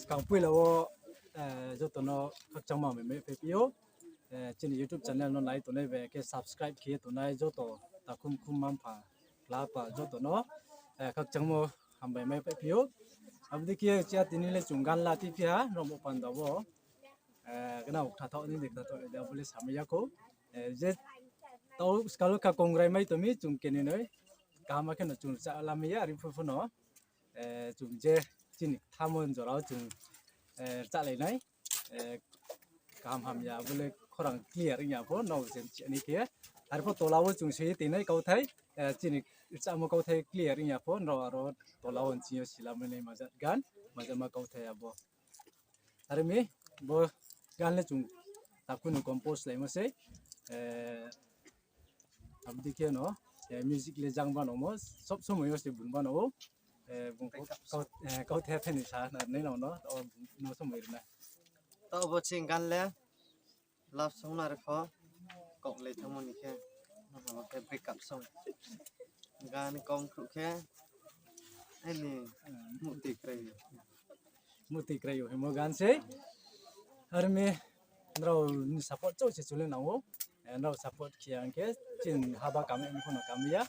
Càng vui là vô cho tụi nó các trang mạng mình phải biết trên YouTube channel nó này tụi này về cái subscribe kia tụi này cho tụi ta không mang phải lá và cho tụi nó các trang mạng hàm mình phải biết अब देखिए क्या तीन चुंगान लाती फिर रोमो पंदावो कना उठा था नहीं देखता तो इधर बोले सामया को जे तो स्कालो का कोंग्रेस में तो मी चुंग के नहीं काम के ना चुंग चाला में यार इन्फो नो चुंग जे चिन थामन जोराव चुंग चाले नहीं काम हम या बोले खरंग क्लियर या पो नौ से नहीं किया आर पो तोलावो चुंग से तीन कौ थाई चिन चामो कौ थाई क्लियर या पो रो tolawon ciyo sila mene mazat gan mazat ma kau thaya bo are me bo gan le chung takun compose lai mase abdi ke no music le jang ba no mo sob somoy se bun ba no bung kau thaya pheni sa na nei no no no somoy na to bo ching gan le love song na re pho kong le thamon ni ke no ke break up song gan kong khu ke ini muti krayo hemo gan se har me nro support cho se chule nawo nro support kiang ke chin haba kam ni kono kam ya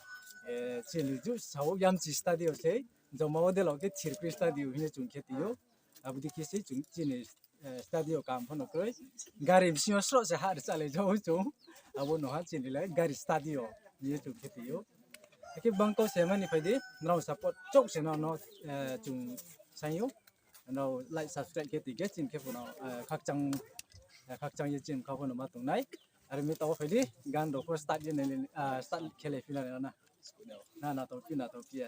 chin ju sau yam chi studio se jo model ke chirpi studio hine chung ke tiyo abdi ki se chung chin studio kam kono kroi gari msio sro se har chale jo chung abo no ha chin le gari studio ye chung ke tiyo cái băng câu xem này phải đi nào support chốt xem nó chung sáng nào like subscribe cái tí cái trên cái phần nào các trang trên các phần nào mà tụng này rồi mình tao phải đi gan đồ first start như này start खेले फिर ना ना tao kia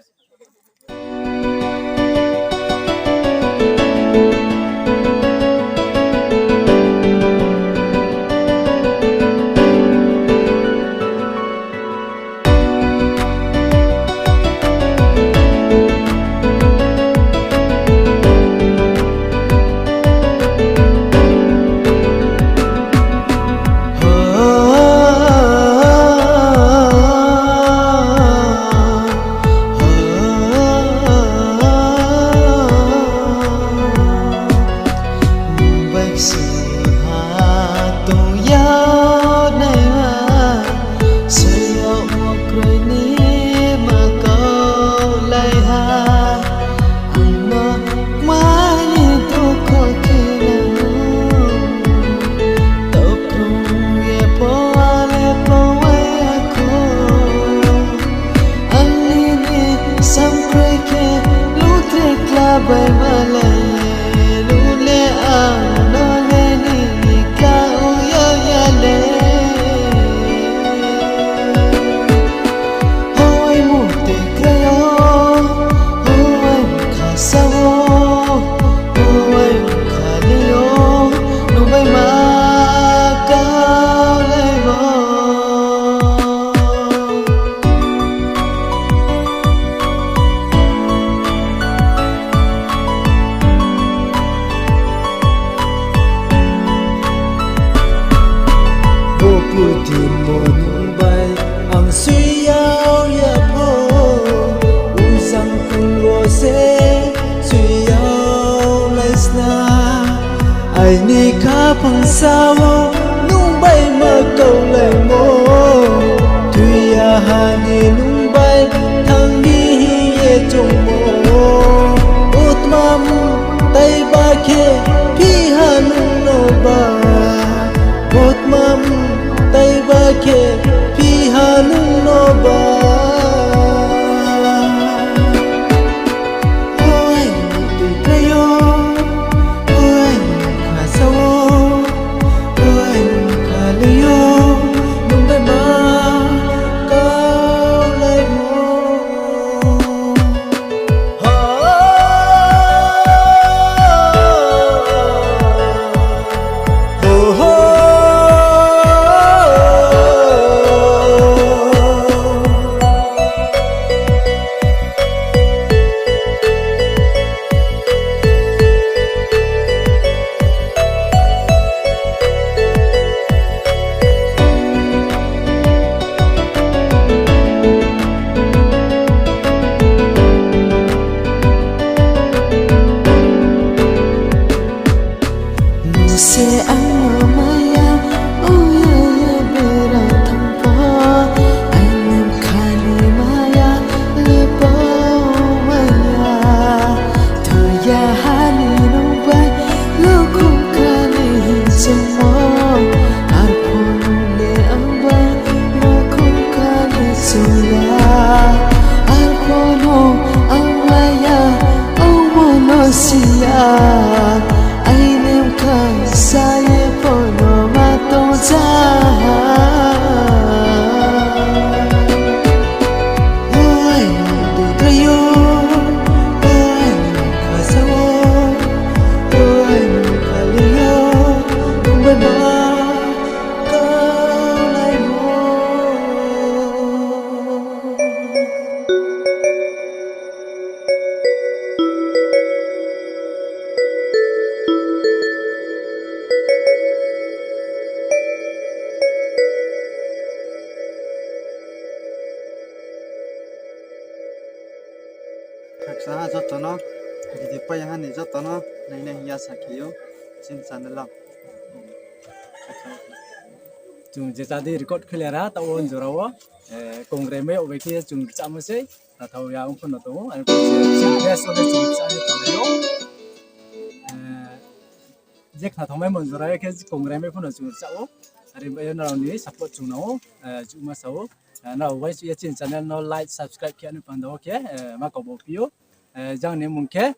ai ni khá bằng sao nung bay mơ cầu lời mô tuy hà ni nung bay thằng đi ye chung mô út mam tay ba khe phi hà nung nô ba út mam tay ba khe phi hà nung nô ba Hãy subscribe cho kênh Ghiền Mì Gõ để không bỏ lỡ kaksa cho to no di pa ya ni cho to no nei nei ya sakhiyo chin san la chúng chỉ ra đi record khơi ra tao ôn rồi đó cùng người mấy ông về kia chúng chạm một xí là thầu ya ông phân nó tổ anh cũng chỉ biết số để chúng chạm được nhiều giấc là thằng mấy mình rồi đấy cái cùng người mấy phân nó chúng chạm anh bây giờ nào ní support chúng nó chúng mà xấu nào quay xuống trên channel nó like subscribe kia nó phần đó ok mà có bộ phiếu chẳng nên muốn kia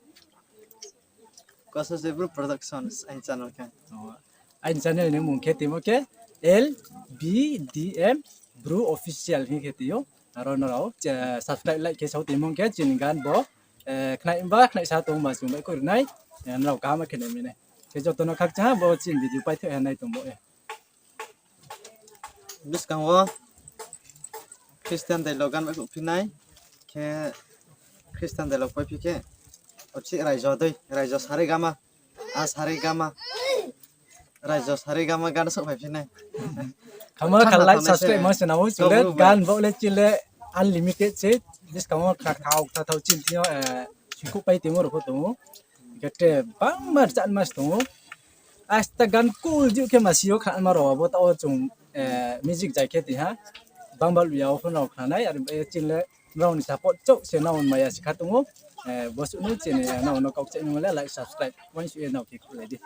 có số zebra productions anh channel kan anh channel nên muốn kia tìm ok LBDM Brew Official hi ketiyo naro naro subscribe like ke sau timong ke chin gan bo knai ba knai sa tong ma chung mai ko nai naro ka ma khene mi ne ke jo to no khak cha bo chin video pai the nai tong bo bis kang wo Christian dialogan ba ku pinai ke Christian dialog pa pi ke ochi rai jo sare gama a sare gama rai jo sare gama gan so pai pinai kama kan like subscribe ma se nawo chule gan bo le chile unlimited se this kama khau ta thau chin tio chiku pai timo ro to gete bang mar chan mas to asta gan cool ju ke masio khan ma ro bo ta o chung music jai ke ti ha bang bal yaw phon ro khanai ar chile rau ni support chau se naw ma ya sikha to bo su no chen na no kok chen no le like subscribe once you know ke ku le di